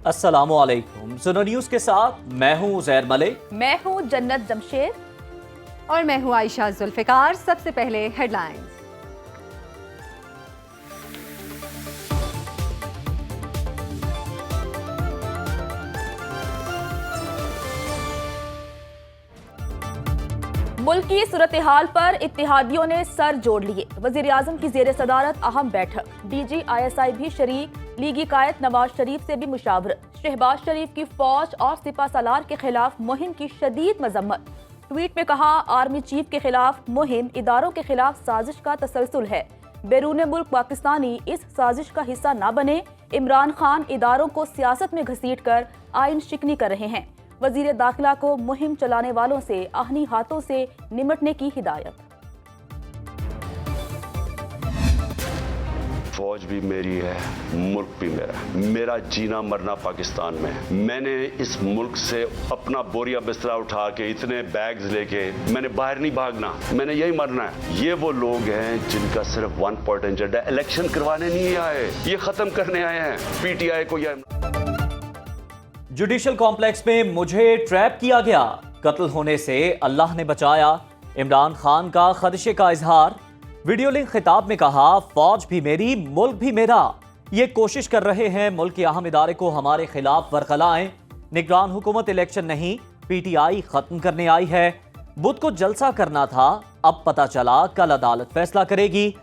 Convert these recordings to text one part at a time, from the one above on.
अस्सलामु अलैकुम। सुनो न्यूज़ के साथ मैं हूँ उज़ैर मलिक। मैं हूँ जन्नत जमशेद और मैं हूँ आयशा जुल्फ़िकार। सबसे पहले हेडलाइंस। मुल्क की सूरत हाल पर इत्तेहादियों ने सर जोड़ लिए। वज़ीर आज़म की ज़ेर सदारत अहम बैठक। DG ISI भी शरीक। लीगी कायद नवाज शरीफ से भी मुशावरत। शहबाज शरीफ की फौज और सिपा सलार के खिलाफ मुहिम की शदीद मजम्मत। ट्वीट में कहा, आर्मी चीफ के खिलाफ मुहिम इदारों के खिलाफ साजिश का तसलसल है। बैरून मुल्क पाकिस्तानी इस साजिश का हिस्सा न बने। इमरान खान इदारों को सियासत में घसीट कर आइन शिकनी कर रहे हैं। वजीर दाखिला को मुहिम चलाने वालों से आहनी हाथों से निमटने की हिदायत। फौज भी मेरी है, मुल्क भी मेरा है। मेरा जीना मरना पाकिस्तान में है। मैंने इस मुल्क से अपना बोरिया बिस्तरा उठा के इतने बैग्स लेके मैंने बाहर नहीं भागना, मैंने यही मरना है। ये वो लोग हैं जिनका सिर्फ वन पॉइंट एजेंडा, इलेक्शन करवाने नहीं आए, ये खत्म करने आए हैं। PTI को यह जुडिशल कॉम्प्लेक्स में मुझे ट्रैप किया गया, कत्ल होने से अल्लाह ने बचाया। इमरान खान का खदशे का इजहार। वीडियो लिंक खिताब में कहा, फौज भी मेरी, मुल्क भी मेरा। ये कोशिश कर रहे हैं मुल्क के अहम इदारे को हमारे खिलाफ वरखलाएं। निगरान हुकूमत इलेक्शन नहीं, PTI खत्म करने आई है। बुध को जलसा करना था, अब पता चला कल अदालत फैसला करेगी।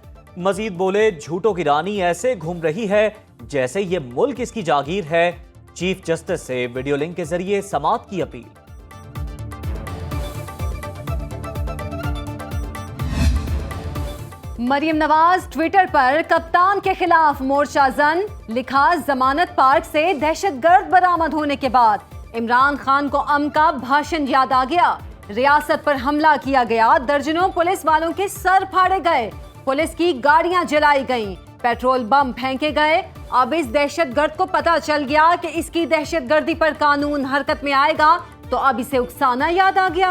मजीद बोले, झूठों की रानी ऐसे घूम रही है जैसे ये मुल्क इसकी जागीर है। चीफ जस्टिस से वीडियो लिंक के जरिए समाअत की अपील। मरियम नवाज ट्विटर पर कप्तान के खिलाफ मोर्चा जन। लिखा, जमानत पार्क से दहशतगर्द बरामद होने के बाद इमरान खान को अम का भाषण याद आ गया। रियासत पर हमला किया गया, दर्जनों पुलिस वालों के सर फाड़े गए, पुलिस की गाड़ियां जलाई गईं, पेट्रोल बम फेंके गए। अब इस दहशतगर्द को पता चल गया कि इसकी दहशतगर्दी पर कानून हरकत में आएगा, तो अब इसे उकसाना याद आ गया।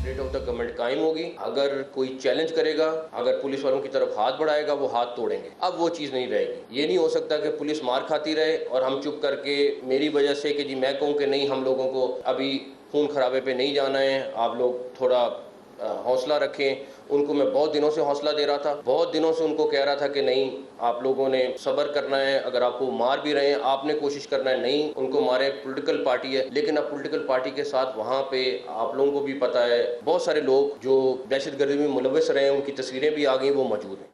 रेट ऑफ द गवर्नमेंट कायम होगी। अगर कोई चैलेंज करेगा, अगर पुलिस वालों की तरफ हाथ बढ़ाएगा, वो हाथ तोड़ेंगे। अब वो चीज़ नहीं रहेगी। ये नहीं हो सकता कि पुलिस मार खाती रहे और हम चुप करके मेरी वजह से कि जी मैं कहूँ कि नहीं, हम लोगों को अभी खून खराबे पे नहीं जाना है, आप लोग थोड़ा हौसला रखें। उनको मैं बहुत दिनों से हौसला दे रहा था, बहुत दिनों से उनको कह रहा था कि नहीं, आप लोगों ने सब्र करना है। अगर आपको मार भी रहे हैं, आपने कोशिश करना है, नहीं उनको मारे, पॉलिटिकल पार्टी है। लेकिन अब पॉलिटिकल पार्टी के साथ वहाँ पे आप लोगों को भी पता है, बहुत सारे लोग जो दहशतगर्दी में मुलविस रहे हैं, उनकी तस्वीरें भी आ गई, वो मौजूद हैं।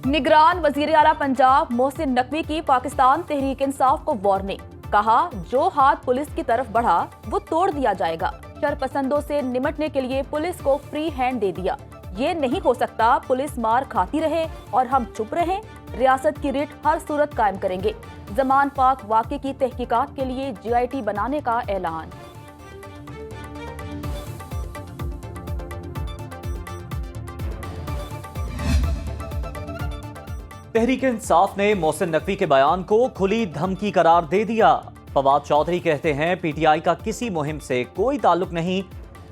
निगरान वजीर आला पंजाब मोहसिन नकवी की पाकिस्तान तहरीक इंसाफ को वार्निंग। कहा, जो हाथ पुलिस की तरफ बढ़ा वो तोड़ दिया जाएगा। शरपसंदों से निमटने के लिए पुलिस को फ्री हैंड दे दिया। ये नहीं हो सकता, पुलिस मार खाती रहे और हम चुप रहें। रियासत की रिट हर सूरत कायम करेंगे। जमान पाक वाक़े की तहकीकात के लिए GIT बनाने का ऐलान। तहरीक इंसाफ ने मोहसिन नकवी के बयान को खुली धमकी करार दे दिया। फवाद चौधरी कहते हैं, PTI का किसी मुहिम से कोई ताल्लुक नहीं।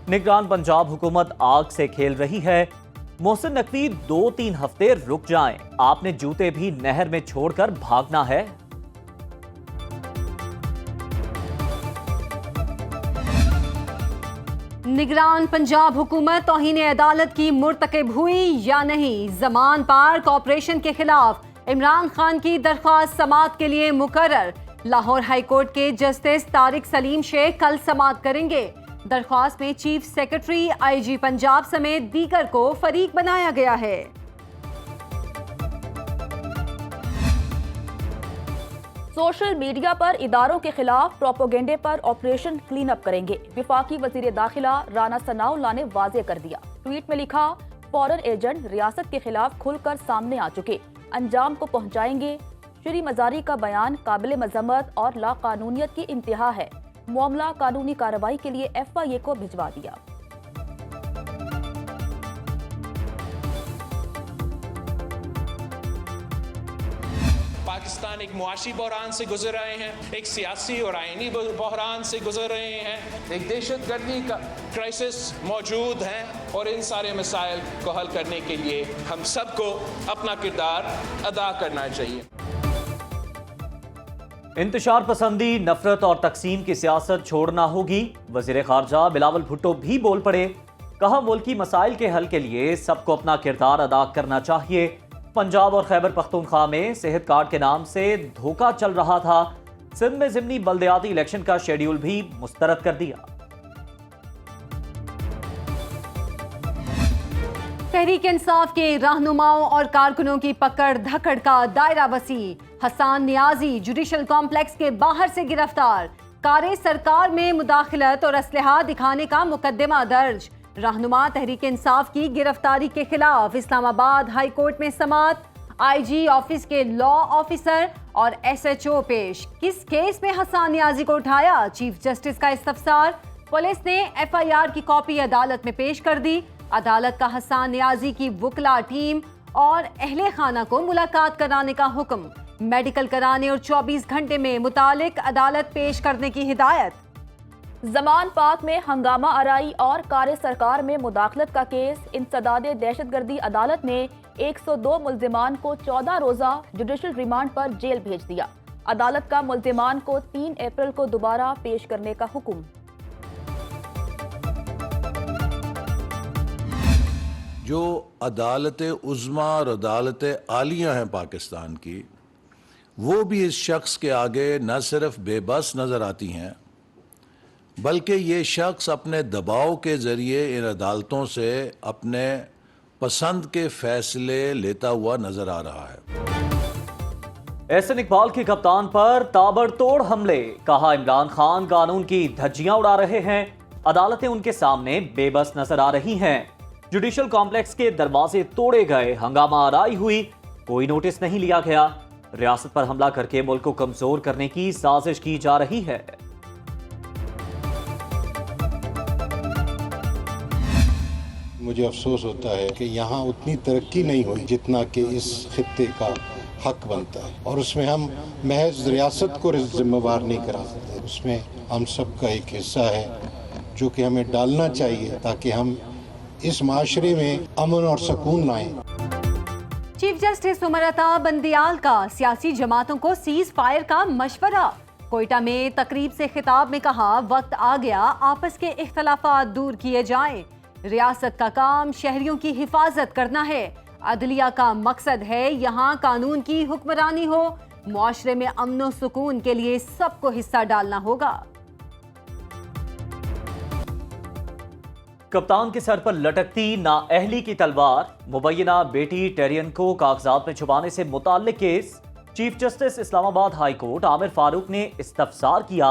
निगरान पंजाब हुकूमत आग से खेल रही है। मोहसिन नकवी 2-3 हफ्ते रुक जाएं, आपने जूते भी नहर में छोड़कर भागना है। निगरान पंजाब हुकूमत तौहीन अदालत की मुर्तकिब हुई या नहीं? जमान पार्क ऑपरेशन के खिलाफ इमरान खान की दरख्वास्त समाअत के लिए मुकर्रर। लाहौर हाई कोर्ट के जस्टिस तारिक सलीम शेख कल समाअत करेंगे। दरख्वास्त में चीफ सेक्रेटरी, IG पंजाब समेत दीगर को फरीक बनाया गया है। सोशल मीडिया पर इदारों के खिलाफ प्रोपोगेंडे पर ऑपरेशन क्लीन अप करेंगे। वफाकी वजीर दाखिला राना सनाउल्लाह ने वाजे कर दिया। ट्वीट में लिखा, फॉरेन एजेंट रियासत के खिलाफ खुलकर सामने आ चुके, अंजाम को पहुंचाएंगे। श्री मजारी का बयान काबिल मजम्मत और लाकानूनियत की इंतहा है। मामला कानूनी कार्रवाई के लिए FIA को भिजवा दिया। पाकिस्तान एक मुआशी बहरान से गुजर रहे हैं, एक सियासी और आईनी बहरान से गुजर रहे हैं, एक दहशतगर्दी का क्राइसिस मौजूद है और इन सारे मसाइल को हल करने के लिए हम सबको अपना किरदार अदा करना चाहिए। इंतशार पसंदी, नफरत और तकसीम की सियासत छोड़ना होगी। वजीर खारजा बिलावल भुट्टो भी बोल पड़े। कहा मुल्की मसाइल के हल के लिए सबको अपना किरदार अदा करना चाहिए। पंजाब और खैबर पख्तूनख्वा में सेहत कार्ड के नाम से धोखा चल रहा था। सिंध में ज़िमनी बल्दियाती इलेक्शन का शेड्यूल भी मुस्तरद कर दिया। तहरीक इंसाफ के रहनुमाओं और कारकुनों की पकड़ धकड़ का दायरा वसी। हसन नियाजी जुडिशल कॉम्प्लेक्स के बाहर से गिरफ्तार। कारे सरकार में मुदाखलत और असलहा दिखाने का मुकदमा दर्ज। रहनुमा तहरीक इंसाफ की गिरफ्तारी के खिलाफ इस्लामाबाद हाई कोर्ट में समाअत। IG ऑफिस के लॉ ऑफिसर और SHO पेश। किस केस में हसन नियाजी को उठाया? चीफ जस्टिस का इस्तफसार। पुलिस ने FIR की कॉपी अदालत में पेश कर दी। अदालत का हसन नियाजी की वुकला टीम और अहले खाना को मुलाकात कराने का हुक्म। मेडिकल कराने और 24 घंटे में मुतालिक अदालत पेश करने की हिदायत। जमान पाक में हंगामा आराई और कारे सरकार में मुदाखलत का केस। इंसदादे दहशतगर्दी अदालत ने 102 मुल्जिमान को 14 रोजा जुडिशल रिमांड पर जेल भेज दिया। अदालत का मुल्जिमान को 3 अप्रैल को दोबारा पेश करने का हुक्म। जो अदालत उज़्मा और अदालत आलिया हैं पाकिस्तान की, वो भी इस शख्स के आगे न सिर्फ बेबस नज़र आती हैं, बल्कि ये शख्स अपने दबाव के ज़रिए इन अदालतों से अपने पसंद के फैसले लेता हुआ नज़र आ रहा है। एहसन इकबाल के कप्तान पर ताबड़तोड़ हमले। कहा इमरान खान कानून की धज्जियां उड़ा रहे हैं। अदालतें उनके सामने बेबस नजर आ रही हैं। जुडिशल कॉम्प्लेक्स के दरवाजे तोड़े गए, हंगामा आराई हुई, कोई नोटिस नहीं लिया गया। रियासत पर हमला करके मुल्क को कमजोर करने की साजिश की जा रही है। मुझे अफसोस होता है कि यहाँ उतनी तरक्की नहीं हुई जितना कि इस खित्ते का हक बनता है, और उसमें हम महज रियासत को जिम्मेवार नहीं करा सकते। उसमें हम सब का एक हिस्सा है जो कि हमें डालना चाहिए ताकि हम इस माशरे में अमन और सुकून लाएं। चीफ जस्टिस उमर अता बंदियाल का सियासी जमातों को सीज फायर का मशवरा। कोयटा में तकरीब से खिताब में कहा वक्त आ गया आपस के इख्तलाफात दूर किए जाएं। रियासत का काम शहरियों की हिफाजत करना है। अदलिया का मकसद है यहाँ कानून की हुक्मरानी हो। मुआशरे में अमन व सुकून के लिए सबको हिस्सा डालना होगा। कप्तान के सर पर लटकती नाअहली की तलवार। मुबैना बेटी टेरियन को कागजात में छुपाने से मुताल्लिक case. Chief justice Islamabad high court Aamir Farooq ने इस्तफसार किया,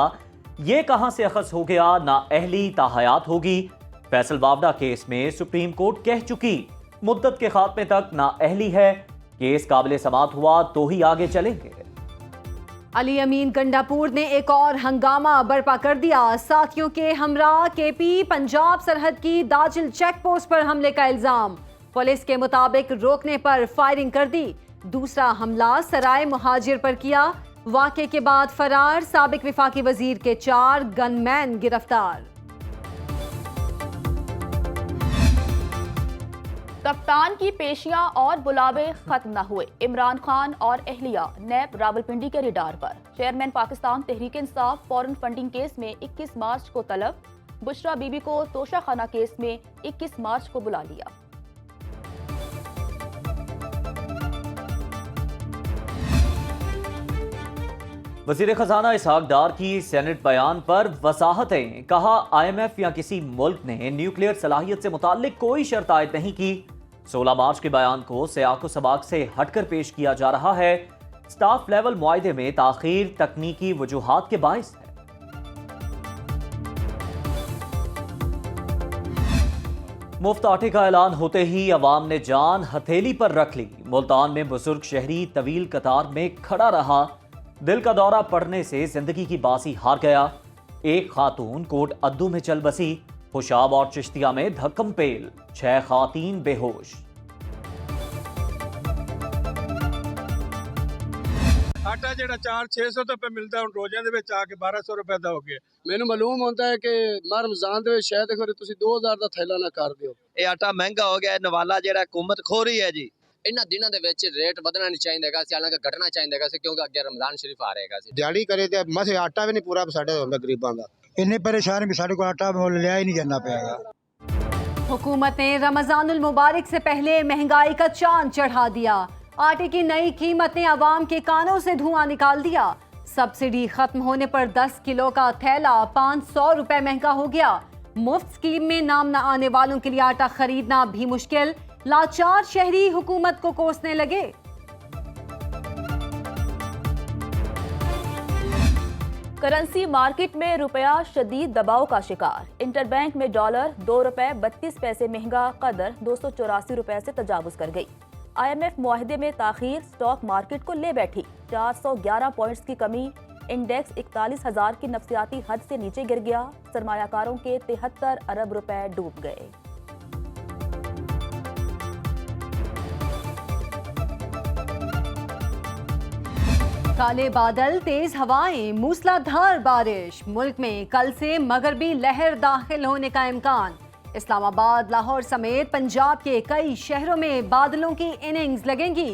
ये कहां से अखज़ हो गया, नाअहली ताहयात होगी। फैसल वावडा केस में सुप्रीम कोर्ट कह चुकी मुद्दत के खात्मे तक नाअहली है। केस काबिल समाअत हुआ तो ही आगे चलेंगे। अली अमीन गंडापुर ने एक और हंगामा बर्पा कर दिया। साथियों के हमरा KP पंजाब सरहद की दाजिल चेक पोस्ट पर हमले का इल्जाम। पुलिस के मुताबिक रोकने पर फायरिंग कर दी। दूसरा हमला सराय मुहाजिर पर किया। वाक़े के बाद फरार साबिक विफाकी वजीर के 4 गनमैन गिरफ्तार। कप्तान की पेशियां और बुलावे खत्म न हुए। इमरान खान और अहलिया नैब रावलपिंडी के रडार पर। Chairman Pakistan Tehreek Insaf foreign funding case में 21 मार्च को तलब। बुशरा बीबी को तोशाखाना केस में 21 मार्च को बुला लिया। वजीर खजाना इसहाक डार की सेनेट बयान पर वसाहतें। कहा IMF या किसी मुल्क ने न्यूक्लियर सलाहियत से मुताल्लिक कोई शर्त आयद नहीं की। 16 मार्च के बयान को सियाको सबाक से हटकर पेश किया जा रहा है। स्टाफ लेवल मुआहदे में ताखीर तकनीकी वजूहात के बायस है। मुफ्त आटे का ऐलान होते ही अवाम ने जान हथेली पर रख ली। मुल्तान में बुजुर्ग शहरी तवील कतार में खड़ा रहा। दिल का दौरा पड़ने से जिंदगी की बाजी हार गया। एक खातून कोट अद्दू में चल बसी। खुशाब और चिश्तिया में धक्कम पेल, 6 खातीन बेहोश। आटा ਜਿਹੜਾ 4-600 रुपए मिलता है रोज़िਆਂ ਦੇ ਵਿੱਚ ਆ ਕੇ 1200 रुपए ਦਾ ਹੋ ਗਿਆ। ਮੈਨੂੰ ਮਾਲੂਮ ਹੁੰਦਾ ਹੈ ਕਿ ਮਰ ਰਮਜ਼ਾਨ ਦੇ ਵਿੱਚ ਸ਼ਾਇਦ ਫਿਰ ਤੁਸੀਂ 2000 ਦਾ ਥੈਲਾ ਨਾ ਕਰ ਦਿਓ। ਇਹ ਆਟਾ ਮਹਿੰਗਾ ਹੋ ਗਿਆ। ਨਵਾਲਾ ਜਿਹੜਾ ਹਕੂਮਤ ਖੋ ਰਹੀ ਹੈ ਜੀ, ਇਹਨਾਂ ਦਿਨਾਂ ਦੇ ਵਿੱਚ ਰੇਟ ਵਧਣਾ ਨਹੀਂ ਚਾਹੀਦਾ ਹੈਗਾ ਸੀ, ਹਾਲਾਂਕਿ ਘਟਣਾ ਚਾਹੀਦਾ ਹੈਗਾ ਸੀ ਕਿਉਂਕਿ ਅੱਗੇ ਰਮਜ਼ਾਨ ਸ਼ਰੀਫ ਆ ਰਿਹਾ ਹੈਗਾ ਸੀ। ਦਿਹਾੜੀ ਕਰੇ ਤੇ ਮਸੇ ਆਟਾ ਵੀ ਨਹੀਂ ਪੂਰਾ ਸਾਡੇ ਹੁੰਦਾ ਗਰੀਬਾਂ ਦਾ। ਇੰਨੇ परेशान भी साढ़े को आटा मुल लिया ही नहीं जाना पाएगा। हुकूमत ने रमजानुल मुबारक से पहले महंगाई का चांद चढ़ा दिया। आटे की नई कीमत ने आवाम के कानों से धुआं निकाल दिया। सब्सिडी खत्म होने पर 10 किलो का थैला 500 रुपए महंगा हो गया। मुफ्त स्कीम में नाम न आने वालों के लिए आटा खरीदना भी मुश्किल। लाचार शहरी हुकूमत को कोसने लगे। करेंसी मार्केट में रुपया शदीद दबाव का शिकार। इंटरबैंक में डॉलर 2 रुपए 32 पैसे महंगा कदर 284 रुपए से तजावुज कर गई। IMF मुआहदे में ताखीर स्टॉक मार्केट को ले बैठी। 411 पॉइंट्स की कमी। इंडेक्स 41,000 की नफसियाती हद से नीचे गिर गया। सरमायाकारों के 73 अरब रुपए डूब गए। काले बादल, तेज हवाएं, मूसलाधार बारिश। मुल्क में कल से मगरबी लहर दाखिल होने का इम्कान। इस्लामाबाद, लाहौर समेत पंजाब के कई शहरों में बादलों की इनिंग्स लगेंगी।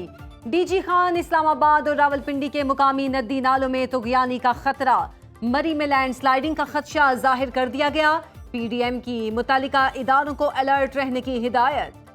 डीजी खान इस्लामाबाद और रावलपिंडी के मुकामी नदी नालों में तुगयानी का खतरा। मरी में लैंडस्लाइडिंग का खदशा जाहिर कर दिया गया। PDM की मुतालिका इदारों को अलर्ट रहने की हिदायत।